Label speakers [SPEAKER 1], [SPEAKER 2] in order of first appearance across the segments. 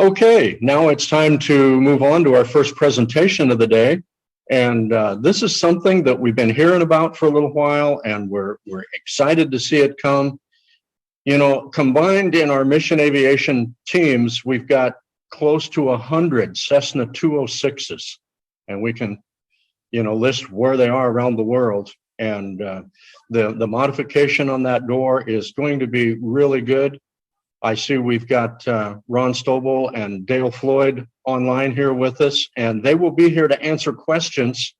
[SPEAKER 1] Okay, now it's time to move on to our first presentation of the day. And this is something that we've been hearing about for a little while, and we're excited to see it come. You know, combined in our mission aviation teams, we've got close to 100 Cessna 206s, and we can, list where they are around the world. And the modification on that door is going to be really good. I see we've got Ron Stovall and Dale Floyd online here with us, and they will be here to answer questions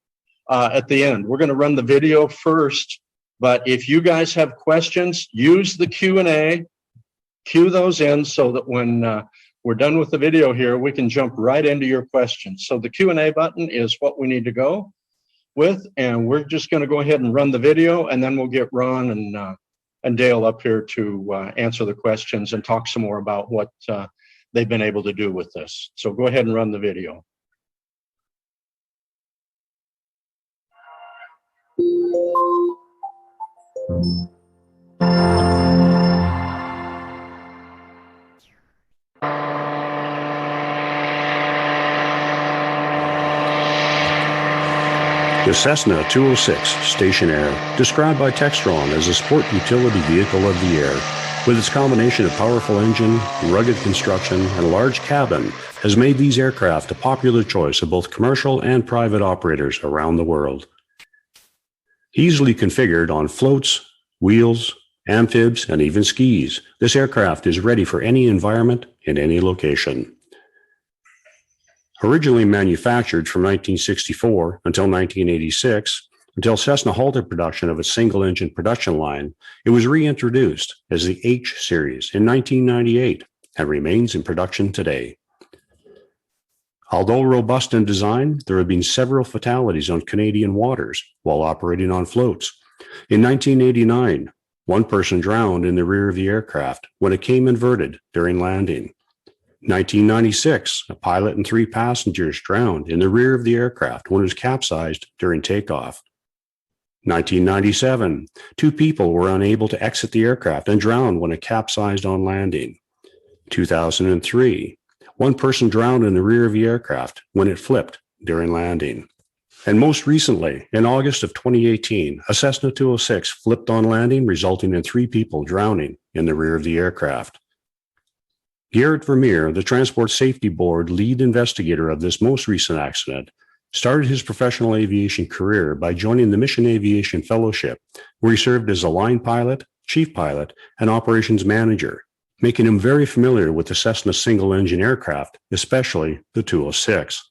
[SPEAKER 1] at the end. We're going to run the video first, but if you guys have questions, use the Q&A, cue those in so that when we're done with the video here, we can jump right into your questions. So the Q&A button is what we need to go with, and we're just going to go ahead and run the video, and then we'll get Ron and Dale up here to answer the questions and talk some more about what they've been able to do with this. So go ahead and run the video.
[SPEAKER 2] The Cessna 206 Station Air, described by Textron as a sport utility vehicle of the air, with its combination of powerful engine, rugged construction, and a large cabin, has made these aircraft a popular choice of both commercial and private operators around the world. Easily configured on floats, wheels, amphibs, and even skis, this aircraft is ready for any environment in any location. Originally manufactured from 1964 until 1986, until Cessna halted production of its single-engine production line, it was reintroduced as the H Series in 1998 and remains in production today. Although robust in design, there have been several fatalities on Canadian waters while operating on floats. In 1989, one person drowned in the rear of the aircraft when it came inverted during landing. 1996, a pilot and 3 passengers drowned in the rear of the aircraft when it was capsized during takeoff. 1997, 2 people were unable to exit the aircraft and drowned when it capsized on landing. 2003, 1 person drowned in the rear of the aircraft when it flipped during landing. And most recently, in August of 2018, a Cessna 206 flipped on landing, resulting in 3 people drowning in the rear of the aircraft. Garrett Vermeer, the Transport Safety Board lead investigator of this most recent accident, started his professional aviation career by joining the Mission Aviation Fellowship, where he served as a line pilot, chief pilot, and operations manager, making him very familiar with the Cessna single-engine aircraft, especially the 206.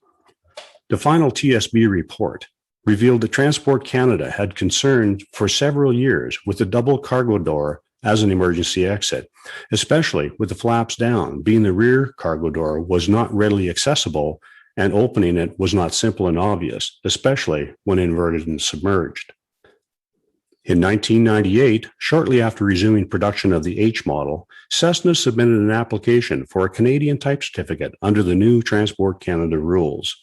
[SPEAKER 2] The final TSB report revealed that Transport Canada had concern for several years with the double cargo door as an emergency exit, especially with the flaps down, being the rear cargo door was not readily accessible and opening it was not simple and obvious, especially when inverted and submerged. In 1998, shortly after resuming production of the H model, Cessna submitted an application for a Canadian type certificate under the new Transport Canada rules.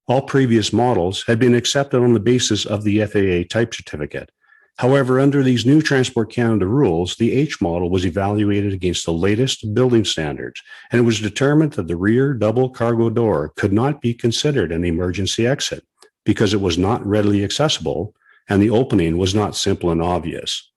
[SPEAKER 2] All previous models had been accepted on the basis of the FAA type certificate. However, under these new Transport Canada rules, the H model was evaluated against the latest building standards, and it was determined that the rear double cargo door could not be considered an emergency exit because it was not readily accessible and the opening was not simple and obvious.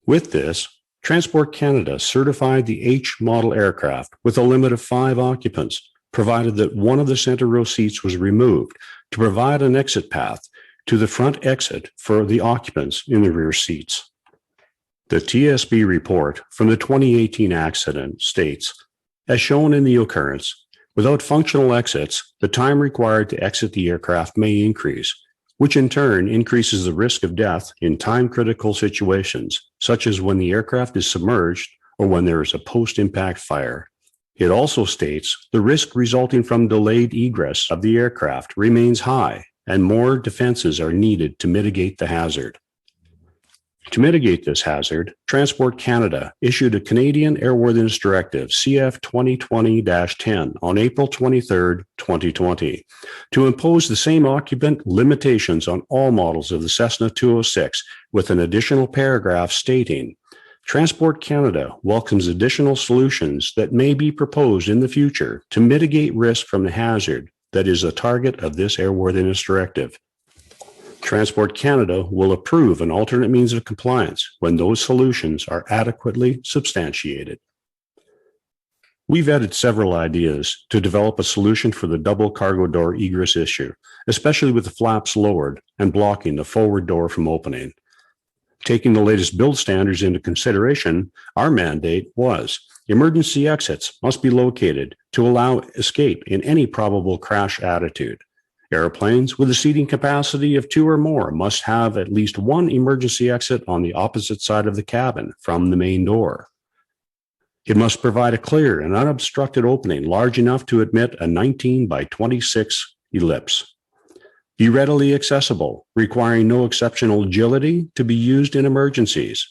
[SPEAKER 2] With this, Transport Canada certified the H model aircraft with a limit of 5 occupants, provided that one of the center row seats was removed to provide an exit path to the front exit for the occupants in the rear seats. The TSB report from the 2018 accident states, as shown in the occurrence, without functional exits, the time required to exit the aircraft may increase, which in turn increases the risk of death in time-critical situations, such as when the aircraft is submerged or when there is a post-impact fire. It also states the risk resulting from delayed egress of the aircraft remains high, and more defenses are needed to mitigate the hazard. To mitigate this hazard, Transport Canada issued a Canadian Airworthiness Directive CF 2020-10 on April 23, 2020, to impose the same occupant limitations on all models of the Cessna 206 with an additional paragraph stating, Transport Canada welcomes additional solutions that may be proposed in the future to mitigate risk from the hazard that is a target of this airworthiness directive. Transport Canada will approve an alternate means of compliance when those solutions are adequately substantiated. We vetted several ideas to develop a solution for the double cargo door egress issue, especially with the flaps lowered and blocking the forward door from opening. Taking the latest build standards into consideration, our mandate was emergency exits must be located to allow escape in any probable crash attitude. Airplanes with a seating capacity of 2 or more must have at least one emergency exit on the opposite side of the cabin from the main door. It must provide a clear and unobstructed opening large enough to admit a 19 by 26 ellipse. Be readily accessible, requiring no exceptional agility to be used in emergencies.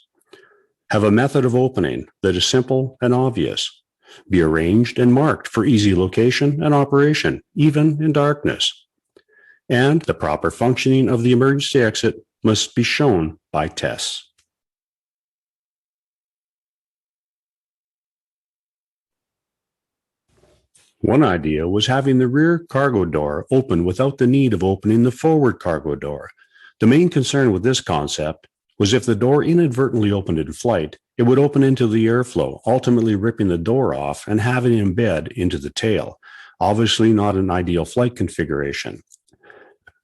[SPEAKER 2] Have a method of opening that is simple and obvious. Be arranged and marked for easy location and operation, even in darkness. And the proper functioning of the emergency exit must be shown by tests. One idea was having the rear cargo door open without the need of opening the forward cargo door. The main concern with this concept was if the door inadvertently opened in flight, it would open into the airflow, ultimately ripping the door off and having it embed into the tail. Obviously not an ideal flight configuration.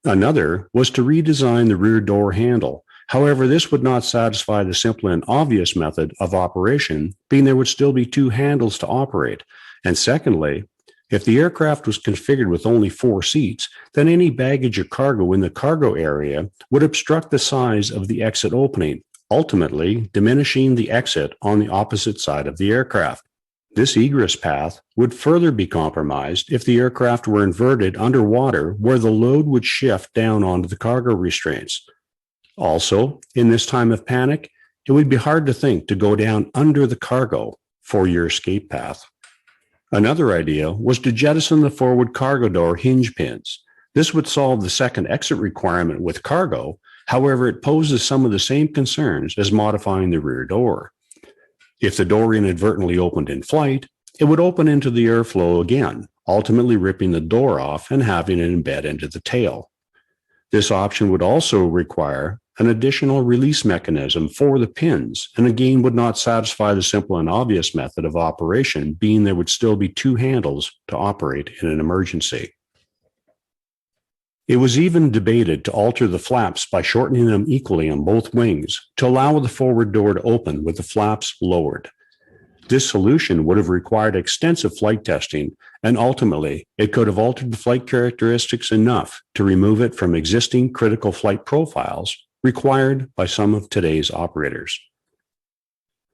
[SPEAKER 2] Another was to redesign the rear door handle. However, this would not satisfy the simple and obvious method of operation, being there would still be 2 handles to operate. And secondly, if the aircraft was configured with only 4 seats, then any baggage or cargo in the cargo area would obstruct the size of the exit opening, ultimately diminishing the exit on the opposite side of the aircraft. This egress path would further be compromised if the aircraft were inverted underwater, where the load would shift down onto the cargo restraints. Also, in this time of panic, it would be hard to think to go down under the cargo for your escape path. Another idea was to jettison the forward cargo door hinge pins. This would solve the second exit requirement with cargo. However, it poses some of the same concerns as modifying the rear door. If the door inadvertently opened in flight, it would open into the airflow again, ultimately ripping the door off and having it embed into the tail. This option would also require an additional release mechanism for the pins, and again would not satisfy the simple and obvious method of operation, being there would still be 2 handles to operate in an emergency. It was even debated to alter the flaps by shortening them equally on both wings to allow the forward door to open with the flaps lowered. This solution would have required extensive flight testing, and ultimately it could have altered the flight characteristics enough to remove it from existing critical flight profiles required by some of today's operators.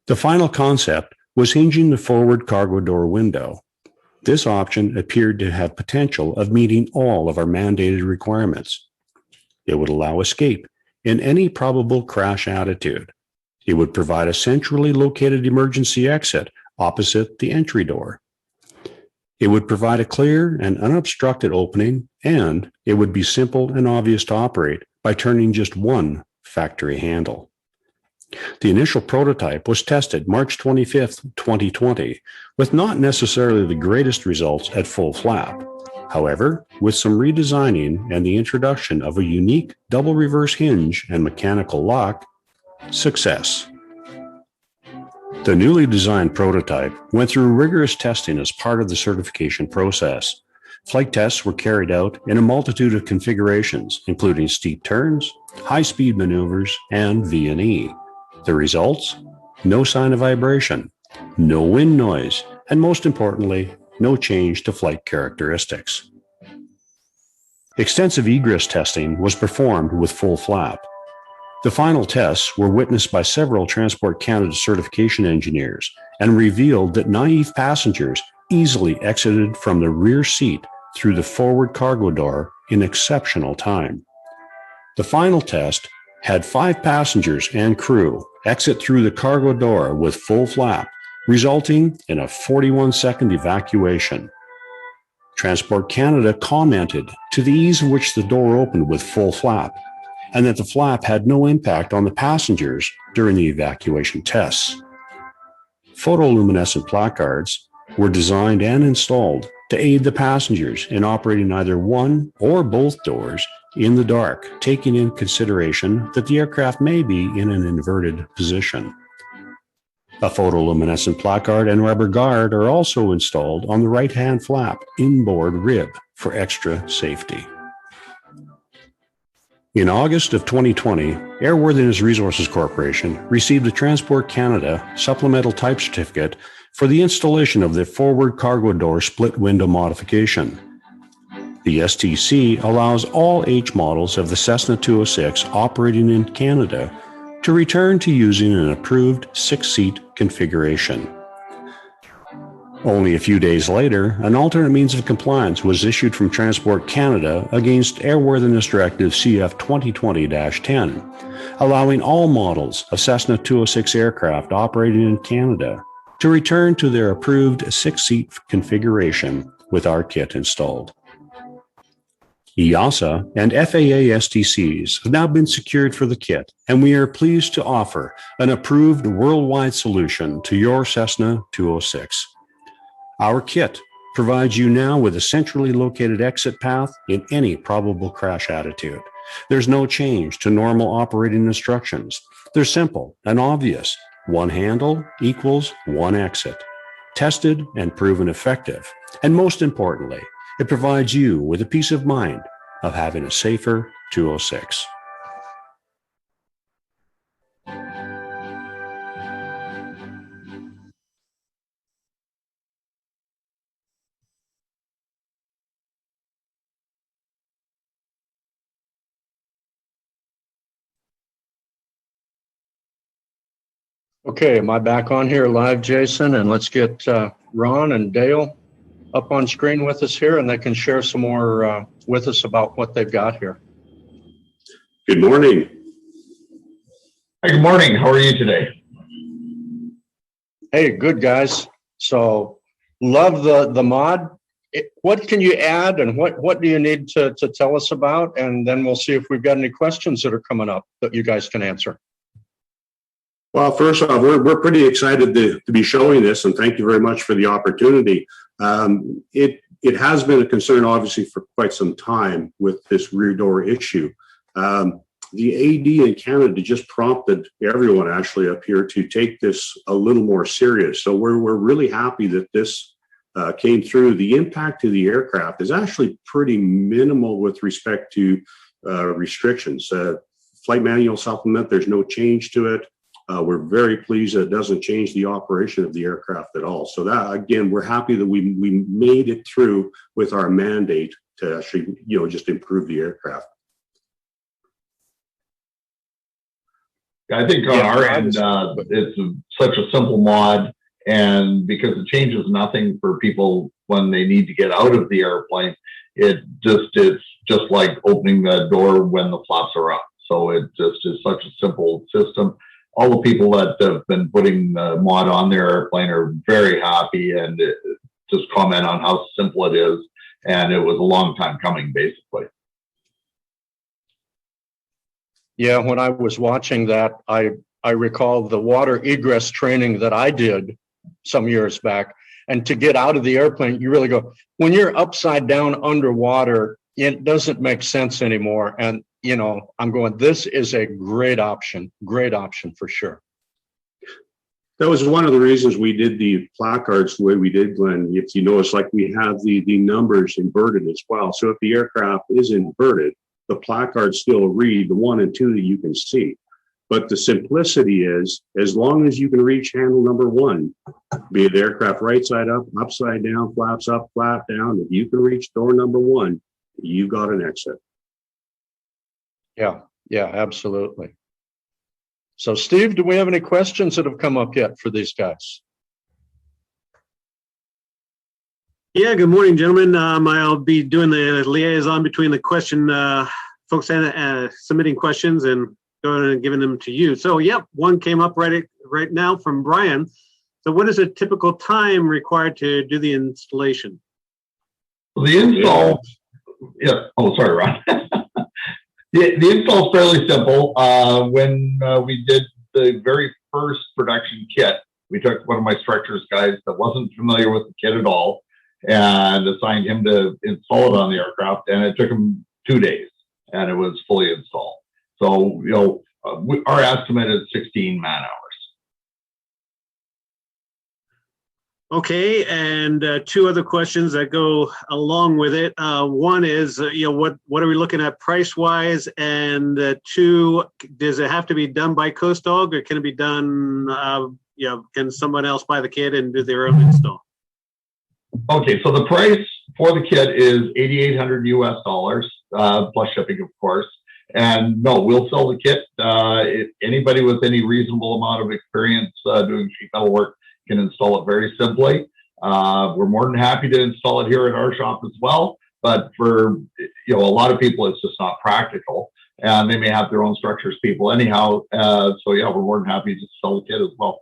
[SPEAKER 2] The final concept was hinging the forward cargo door window. This option appeared to have potential of meeting all of our mandated requirements. It would allow escape in any probable crash attitude. It would provide a centrally located emergency exit opposite the entry door. It would provide a clear and unobstructed opening, and it would be simple and obvious to operate by turning just one factory handle. The initial prototype was tested March 25th, 2020, with not necessarily the greatest results at full flap. However, with some redesigning and the introduction of a unique double reverse hinge and mechanical lock, success. The newly designed prototype went through rigorous testing as part of the certification process. Flight tests were carried out in a multitude of configurations, including steep turns, high-speed maneuvers, and V&E. The results? No sign of vibration, no wind noise, and most importantly, no change to flight characteristics. Extensive egress testing was performed with full flap. The final tests were witnessed by several Transport Canada certification engineers and revealed that naive passengers easily exited from the rear seat through the forward cargo door in exceptional time. The final test had 5 passengers and crew exit through the cargo door with full flap, resulting in a 41-second evacuation. Transport Canada commented to the ease in which the door opened with full flap, and that the flap had no impact on the passengers during the evacuation tests. Photoluminescent placards were designed and installed to aid the passengers in operating either one or both doors in the dark, taking in consideration that the aircraft may be in an inverted position. A photoluminescent placard and rubber guard are also installed on the right-hand flap inboard rib for extra safety. In August of 2020, Airworthiness Resources Corporation received a Transport Canada Supplemental Type Certificate for the installation of the forward cargo door split window modification. The STC allows all H models of the Cessna 206 operating in Canada to return to using an approved 6-seat configuration. Only a few days later, an alternate means of compliance was issued from Transport Canada against Airworthiness Directive CF 2020-10, allowing all models of Cessna 206 aircraft operating in Canada to return to their approved 6-seat configuration with our kit installed. IASA and FAA STCs have now been secured for the kit, and we are pleased to offer an approved worldwide solution to your Cessna 206. Our kit provides you now with a centrally located exit path in any probable crash attitude. There's no change to normal operating instructions. They're simple and obvious. One handle equals one exit. Tested and proven effective. And most importantly, it provides you with a peace of mind of having a safer 206.
[SPEAKER 1] Okay, am I back on here live, Jason? And let's get Ron and Dale up on screen with us here, and they can share some more with us about what they've got here.
[SPEAKER 2] Good morning.
[SPEAKER 3] Hey, good morning. How are you today?
[SPEAKER 1] Hey, good guys. So love the mod. What can you add, and what do you need to tell us about? And then we'll see if we've got any questions that are coming up that you guys can answer.
[SPEAKER 4] Well, first off, we're pretty excited to be showing this, and thank you very much for the opportunity. It has been a concern, obviously, for quite some time with this rear door issue. The AD in Canada just prompted everyone actually up here to take this a little more serious. So we're really happy that this came through. The impact to the aircraft is actually pretty minimal with respect to restrictions. Flight manual supplement, there's no change to it. We're very pleased that it doesn't change the operation of the aircraft at all. So that, again, we're happy that we made it through with our mandate to actually, just improve the aircraft.
[SPEAKER 3] I think on our end, it's such a simple mod, and because it changes nothing for people when they need to get out of the airplane, it's just like opening the door when the flaps are up. So it just is such a simple system. All the people that have been putting the mod on their airplane are very happy and just comment on how simple it is. And it was a long time coming, basically.
[SPEAKER 1] Yeah, when I was watching that, I recall the water egress training that I did some years back. And to get out of the airplane, you really go, when you're upside down underwater, it doesn't make sense anymore. And I'm going, this is a great option for sure.
[SPEAKER 4] That was one of the reasons we did the placards the way we did, Glenn. If you notice, like we have the numbers inverted as well. So if the aircraft is inverted, the placards still read the 1 and 2 that you can see. But the simplicity is, as long as you can reach handle number 1, be it aircraft right side up, upside down, flaps up, flap down, if you can reach door number 1, you got an exit.
[SPEAKER 1] Yeah, absolutely. So, Steve, do we have any questions that have come up yet for these guys?
[SPEAKER 5] Yeah, good morning, gentlemen. I'll be doing the liaison between the question folks submitting questions and going and giving them to you. So, one came up right now from Brian. So, what is a typical time required to do the installation?
[SPEAKER 3] The install, sorry, Ron. The install is fairly simple. When we did the very first production kit, We took one of my structures guys that wasn't familiar with the kit at all and assigned him to install it on the aircraft, and it took him 2 days, and it was fully installed. So, our estimate is 16 man hours.
[SPEAKER 5] Okay, and two other questions that go along with it. One is, what are we looking at price-wise? And two, does it have to be done by Coast Dog, or can it be done, can someone else buy the kit and do their own install? Okay,
[SPEAKER 3] so the price for the kit is $8,800 US, plus shipping, of course. And no, we'll sell the kit. Anybody with any reasonable amount of experience doing sheet metal work can install it very simply. We're more than happy to install it here at our shop as well, but for a lot of people, it's just not practical, and they may have their own structures people anyhow. So yeah, we're more than happy to sell the kit as well.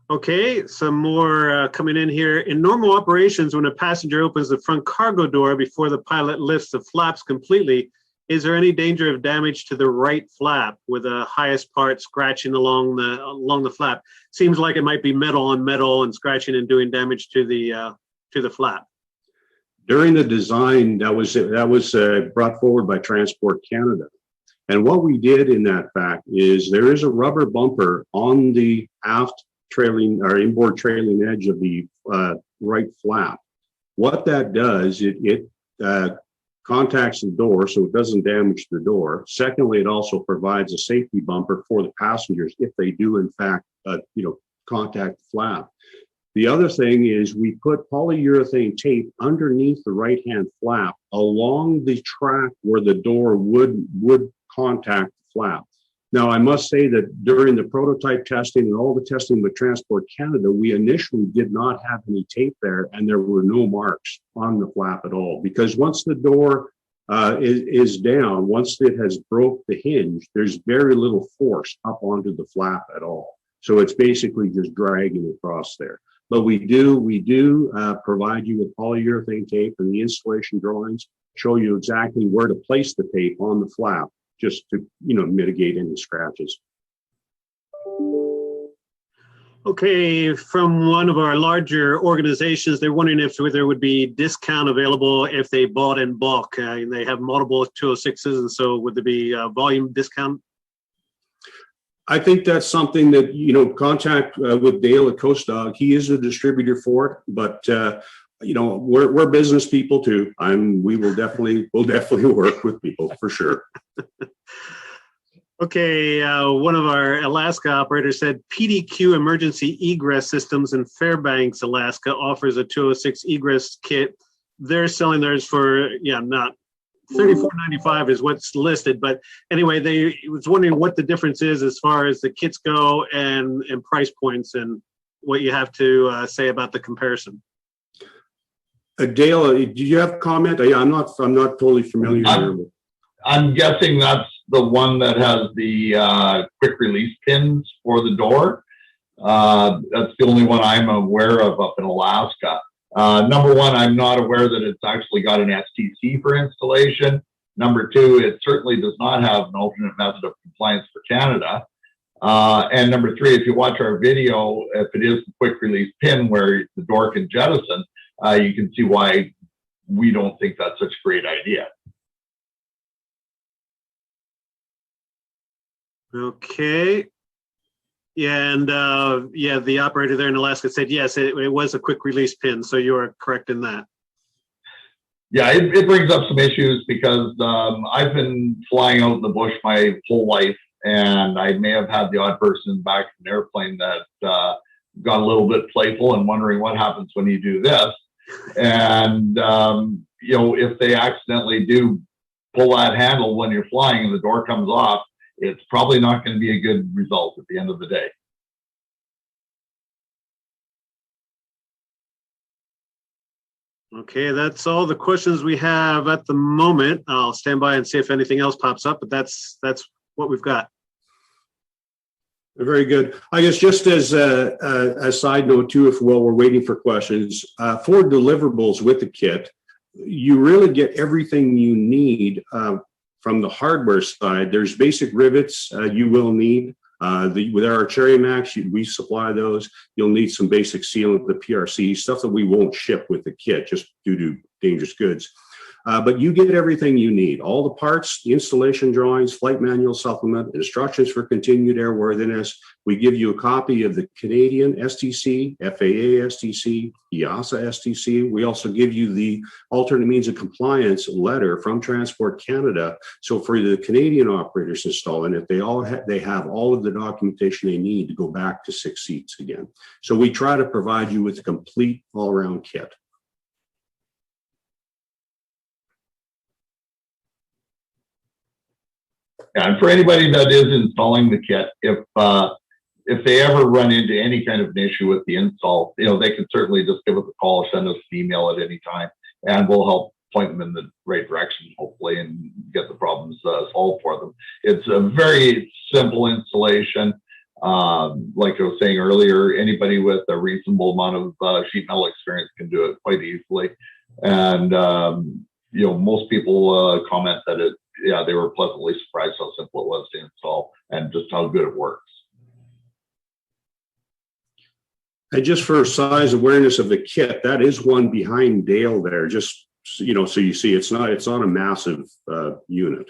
[SPEAKER 5] Okay, some more coming in here. In normal operations, when a passenger opens the front cargo door before the pilot lifts the flaps completely, is there any danger of damage to the right flap with the highest part scratching along the flap? Seems like it might be metal on metal and scratching and doing damage to the flap.
[SPEAKER 4] During the design, that was brought forward by Transport Canada. And what we did in that fact is there is a rubber bumper on the aft trailing or inboard trailing edge of the right flap. What that does, it contacts the door so it doesn't damage the door. Secondly, it also provides a safety bumper for the passengers if they do in fact contact the flap. The other thing is we put polyurethane tape underneath the right hand flap along the track where the door would contact the flap. Now, I must say that during the prototype testing and all the testing with Transport Canada, we initially did not have any tape there, and there were no marks on the flap at all. Because once the door is down, once it has broke the hinge, there's very little force up onto the flap at all. So it's basically just dragging across there. But we do provide you with polyurethane tape, and the installation drawings show you exactly where to place the tape on the flap, just to mitigate any scratches.
[SPEAKER 5] Okay, from one of our larger organizations, they're wondering if there would be discount available if they bought in bulk. They have multiple 206s, and so would there be a volume discount?
[SPEAKER 4] I think that's something that, contact with Dale at Coast Dog. He is a distributor for it, but we're business people too. We'll definitely work with people for sure.
[SPEAKER 5] Okay, one of our Alaska operators said PDQ Emergency Egress Systems in Fairbanks, Alaska offers a 206 egress kit. They're selling theirs for not $34.95 is what's listed, but anyway, they was wondering what the difference is as far as the kits go and price points, and what you have to say about the comparison.
[SPEAKER 4] Dale, do you have a comment? I'm not totally familiar.
[SPEAKER 3] I'm guessing that's the one that has the quick release pins for the door. That's the only one I'm aware of up in Alaska. Number one, I'm not aware that it's actually got an STC for installation. Number two, it certainly does not have an alternate method of compliance for Canada. And number three, if you watch our video, if it is the quick release pin where the door can jettison, you can see why we don't think that's such a great idea.
[SPEAKER 5] Okay. Yeah, and the operator there in Alaska said yes, it was a quick release pin, so you are correct in that.
[SPEAKER 3] Yeah, it brings up some issues because I've been flying out in the bush my whole life, and I may have had the odd person back in an airplane that got a little bit playful and wondering what happens when you do this. And if they accidentally do pull that handle when you're flying and the door comes off, it's probably not going to be a good result at the end of the day.
[SPEAKER 5] Okay, that's all the questions we have at the moment. I'll stand by and see if anything else pops up, but that's what we've got.
[SPEAKER 4] Very good. I guess just as a side note too, if we're waiting for questions, for deliverables with the kit, you really get everything you need from the hardware side. There's basic rivets you will need. With our Cherry Max, we supply those. You'll need some basic sealant, the PRC, stuff that we won't ship with the kit just due to dangerous goods. But you get everything you need, all the parts, the installation drawings, flight manual supplement, instructions for continued airworthiness. We give you a copy of the Canadian STC, FAA STC, EASA STC. We also give you the alternate means of compliance letter from Transport Canada. So for the Canadian operators installing it, they have all of the documentation they need to go back to 6 seats again. So we try to provide you with a complete all-around kit.
[SPEAKER 3] And for anybody that is installing the kit, if they ever run into any kind of an issue with the install, they can certainly just give us a call, send us an email at any time, and we'll help point them in the right direction, hopefully, and get the problems solved for them. It's a very simple installation. Like I was saying earlier, anybody with a reasonable amount of sheet metal experience can do it quite easily. And, most people comment that they were pleasantly surprised how simple it was to install and just how good it works.
[SPEAKER 4] And just for size awareness of the kit, that is one behind Dale there, just, so you see it's not a massive unit.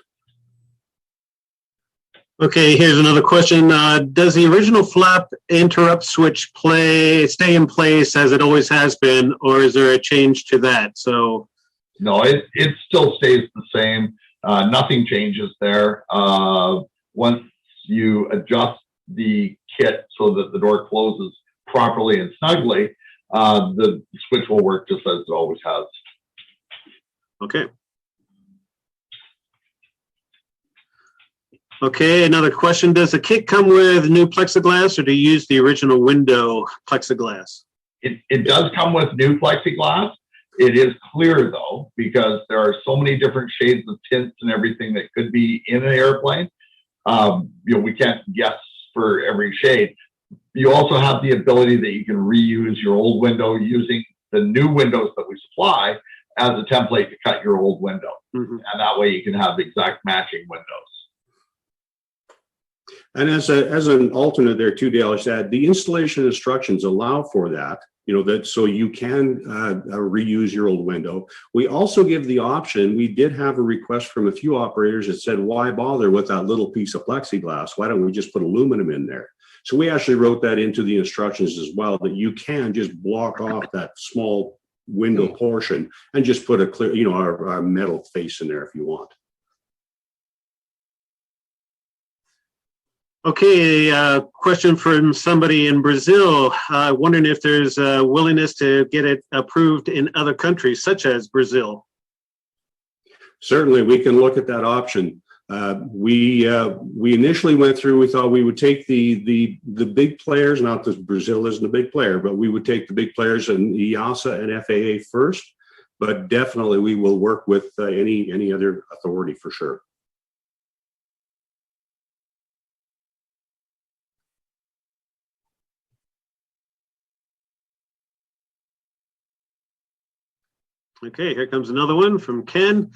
[SPEAKER 5] Okay, here's another question. Does the original flap interrupt switch stay in place as it always has been, or is there a change to that? So,
[SPEAKER 3] no, it still stays the same. Nothing changes there. Once you adjust the kit so that the door closes properly and snugly, the switch will work just as it always has.
[SPEAKER 5] Okay. Okay, another question. Does the kit come with new plexiglass, or do you use the original window plexiglass?
[SPEAKER 3] It does come with new plexiglass. It is clear, though, because there are so many different shades of tints and everything that could be in an airplane. We can't guess for every shade. You also have the ability that you can reuse your old window using the new windows that we supply as a template to cut your old window. Mm-hmm. And that way you can have exact matching windows.
[SPEAKER 4] And as an alternate there too, Dale, is that the installation instructions allow for that, so you can reuse your old window. We also give the option. We did have a request from a few operators that said, why bother with that little piece of plexiglass? Why don't we just put aluminum in there? So we actually wrote that into the instructions as well, that you can just block off that small window portion and just put a clear, our metal face in there if you want.
[SPEAKER 5] Okay, question from somebody in Brazil, wondering if there's a willingness to get it approved in other countries, such as Brazil.
[SPEAKER 4] Certainly, we can look at that option. We initially went through, we thought we would take the big players, not that Brazil isn't a big player, but we would take the big players in EASA and FAA first, but definitely we will work with any other authority for sure.
[SPEAKER 5] Okay, here comes another one from Ken.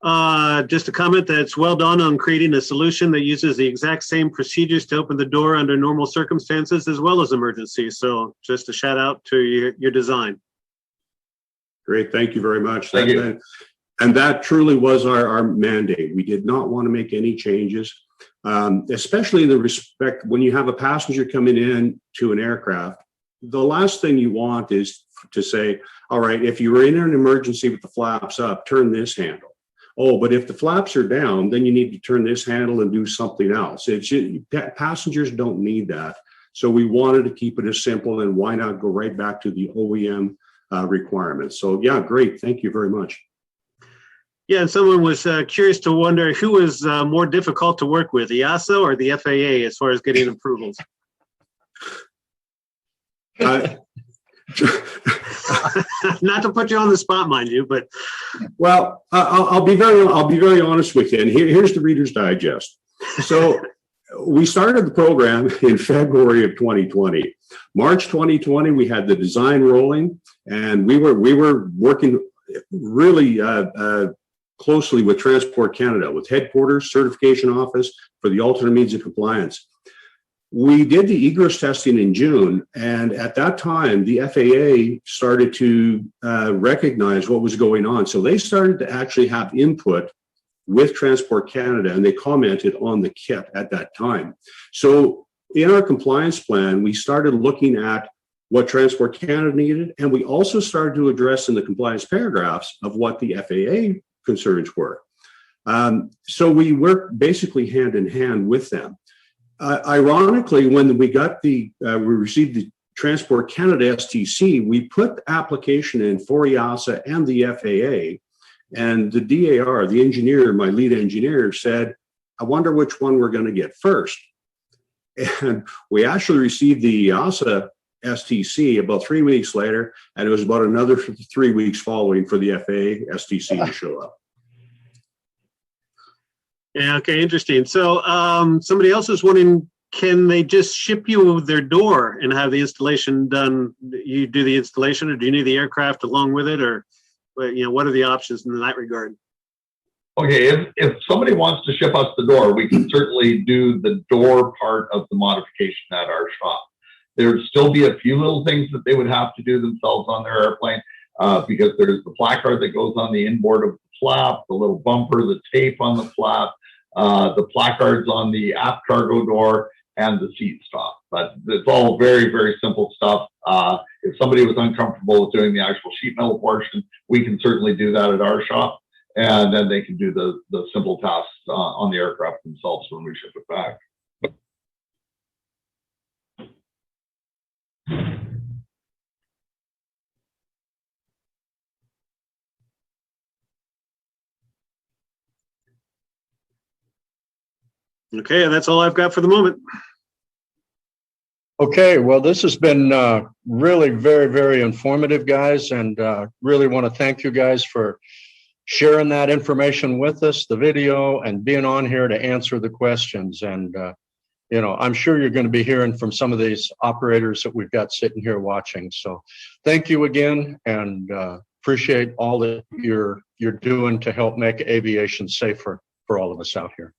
[SPEAKER 5] Just a comment that it's well done on creating a solution that uses the exact same procedures to open the door under normal circumstances as well as emergencies. So just a shout out to your design.
[SPEAKER 4] Great, thank you very much.
[SPEAKER 3] Thank you.
[SPEAKER 4] And that truly was our mandate. We did not want to make any changes, especially in the respect when you have a passenger coming in to an aircraft. The last thing you want is to say, all right, if you were in an emergency with the flaps up, turn this handle. Oh, but if the flaps are down, then you need to turn this handle and do something else. Passengers don't need that. So we wanted to keep it as simple, and why not go right back to the OEM requirements. So yeah, great. Thank you very much.
[SPEAKER 5] Yeah, and someone was curious to wonder who was more difficult to work with, EASA or the FAA as far as getting approvals? Not to put you on the spot, mind you, but
[SPEAKER 4] well, I'll be very honest with you. And here's the Reader's Digest. So we started the program in February of 2020. March 2020, we had the design rolling, and we were working really closely with Transport Canada, with headquarters, certification office for the alternate means of compliance. We did the egress testing in June, and at that time, the FAA started to recognize what was going on. So they started to actually have input with Transport Canada, and they commented on the kit at that time. So in our compliance plan, we started looking at what Transport Canada needed, and we also started to address in the compliance paragraphs of what the FAA concerns were. So we worked basically hand in hand with them. Ironically, when we received the Transport Canada STC, we put the application in for IASA and the FAA, and the DAR, the engineer, my lead engineer, said, I wonder which one we're going to get first. And we actually received the IASA STC about 3 weeks later, and it was about another 3 weeks following for the FAA STC to show up.
[SPEAKER 5] Yeah, okay, interesting. So somebody else is wondering, can they just ship you their door and have the installation done? You do the installation, or do you need the aircraft along with it, or what are the options in that regard?
[SPEAKER 3] Okay, if somebody wants to ship us the door, we can certainly do the door part of the modification at our shop. There'd still be a few little things that they would have to do themselves on their airplane, because there's the placard that goes on the inboard of the flap, the little bumper, the tape on the flap, the placards on the aft cargo door, and the seat stop. But it's all very, very simple stuff. If somebody was uncomfortable with doing the actual sheet metal portion, we can certainly do that at our shop, and then they can do the simple tasks on the aircraft themselves when we ship it back.
[SPEAKER 5] Okay, that's all I've got for the moment.
[SPEAKER 1] Okay, well, this has been really very, very informative, guys, and really want to thank you guys for sharing that information with us, the video, and being on here to answer the questions. And, I'm sure you're going to be hearing from some of these operators that we've got sitting here watching. So thank you again, and appreciate all that you're doing to help make aviation safer for all of us out here.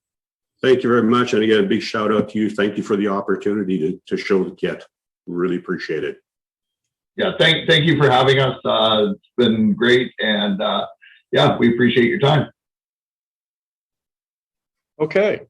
[SPEAKER 4] Thank you very much. And again, a big shout out to you. Thank you for the opportunity to show the kit. Really appreciate it.
[SPEAKER 3] Yeah, thank you for having us. It's been great. And yeah, we appreciate your time.
[SPEAKER 1] Okay.